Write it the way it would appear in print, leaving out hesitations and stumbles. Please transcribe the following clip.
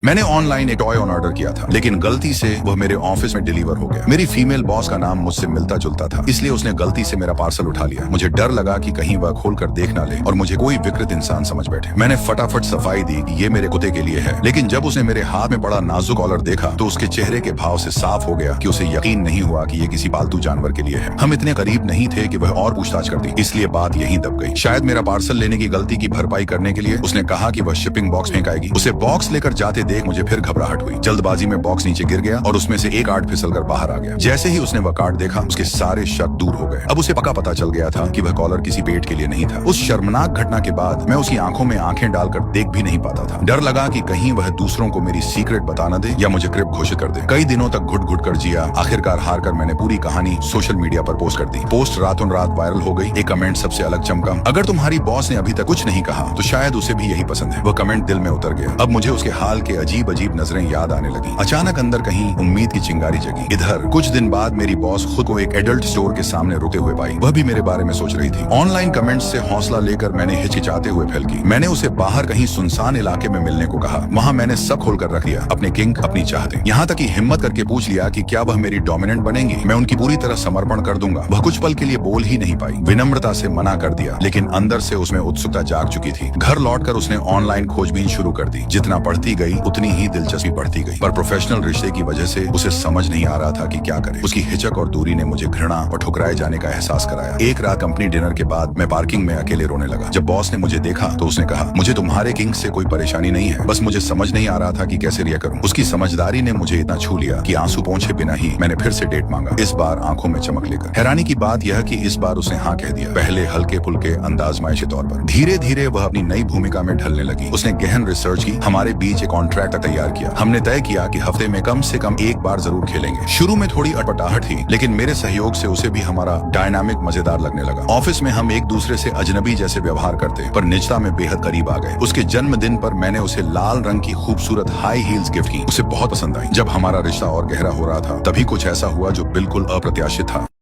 मैंने ऑनलाइन एक toy on order किया था, लेकिन गलती से वह मेरे ऑफिस में डिलीवर हो गया। मेरी फीमेल बॉस का नाम मुझसे मिलता जुलता था, इसलिए उसने गलती से मेरा पार्सल उठा लिया। मुझे डर लगा कि कहीं वह खोलकर देख ना ले और मुझे कोई विकृत इंसान समझ बैठे। मैंने फटाफट सफाई दी कि ये मेरे कुत्ते के लिए है, लेकिन जब उसने मेरे हाथ में पड़ा नाजुक कॉलर देखा तो उसके चेहरे के भाव से साफ हो गया कि उसे यकीन नहीं हुआ कि ये किसी पालतू जानवर के लिए है। हम इतने करीब नहीं थे कि वह और पूछताछ करती, इसलिए बात यहीं दब गई। शायद मेरा पार्सल लेने की गलती की भरपाई करने के लिए उसने कहा कि वह शिपिंग बॉक्स फेंक आएगी। उसे बॉक्स लेकर जाते देख मुझे फिर घबराहट हुई। जल्दबाजी में बॉक्स नीचे गिर गया और उसमें से एक कार्ड फिसलकर बाहर आ गया। जैसे ही उसने वह कार्ड देखा, उसके सारे शक दूर हो गए। अब उसे पक्का पता चल गया था कि वह कॉलर किसी पेट के लिए नहीं था। उस शर्मनाक घटना के बाद मैं उसकी आंखों में आंखें डालकर देख भी नहीं पाता था। डर लगा कि कहीं वह दूसरों को मेरी सीक्रेट बता न दे या मुझे क्रिप घोषित कर दे। कई दिनों तक घुट घुट कर जिया। आखिरकार हार कर मैंने पूरी कहानी सोशल मीडिया पर पोस्ट कर दी। पोस्ट रातों रात वायरल हो गई। एक कमेंट सबसे अलग चमका, अगर तुम्हारी बॉस ने अभी तक कुछ नहीं कहा तो शायद उसे भी यही पसंद है। वह कमेंट दिल में उतर गया। अब मुझे उसके हाल के अजीब अजीब नजरें याद आने लगी। अचानक अंदर कहीं उम्मीद की चिंगारी जगी। इधर कुछ दिन बाद मेरी बॉस खुद को एक एडल्ट स्टोर के सामने रुके हुए पाई। वह भी मेरे बारे में सोच रही थी। ऑनलाइन कमेंट्स से हौसला लेकर मैंने हिचकिचाते हुए फैल की। मैंने उसे बाहर कहीं सुनसान इलाके में मिलने को कहा। वहां मैंने सब खोलकर रख दिया, अपने किंक, अपनी चाहते। यहाँ तक कि हिम्मत करके पूछ लिया कि क्या वह मेरी डोमिनेंट बनेंगी। मैं उनकी पूरी तरह समर्पण कर दूंगा। वह कुछ पल के लिए बोल ही नहीं पाई। विनम्रता से मना कर दिया, लेकिन अंदर से उसमें उत्सुकता जाग चुकी थी। घर लौटकर उसने ऑनलाइन खोजबीन शुरू कर दी। जितना पढ़ती गई उतनी ही दिलचस्पी बढ़ती गई, पर प्रोफेशनल रिश्ते की वजह से उसे समझ नहीं आ रहा था कि क्या करे। उसकी हिचक और दूरी ने मुझे घृणा और ठुकराए जाने का एहसास कराया। एक रात कंपनी डिनर के बाद मैं पार्किंग में अकेले रोने लगा। जब बॉस ने मुझे देखा तो उसने कहा, मुझे तुम्हारे किंग से कोई परेशानी नहीं है, बस मुझे समझ नहीं आ रहा था कि कैसे रिएक्ट करूं। उसकी समझदारी ने मुझे इतना छू लिया कि आंसू पोंछे बिना ही मैंने फिर से डेट मांगा, इस बार आंखों में चमक लेकर। हैरानी की बात यह कि इस बार उसने हाँ कह दिया, पहले हल्के फुल्के अंदाजमाइशी तौर पर। धीरे धीरे वह अपनी नई भूमिका में ढलने लगी। उसने गहन रिसर्च की, हमारे बीच एक कॉन्ट्रैक्ट तैयार किया। हमने तय किया कि हफ्ते में कम से कम एक बार जरूर खेलेंगे। शुरू में थोड़ी अटपटाहट थी, लेकिन मेरे सहयोग से उसे भी हमारा डायनामिक मजेदार लगने लगा। ऑफिस में हम एक दूसरे से अजनबी जैसे व्यवहार करते, पर निजता में बेहद करीब आ गए। उसके जन्मदिन पर मैंने उसे लाल रंग की खूबसूरत हाई हील्स गिफ्ट की। उसे बहुत पसंद आई। जब हमारा रिश्ता और गहरा हो रहा था, तभी कुछ ऐसा हुआ जो बिल्कुल अप्रत्याशित था।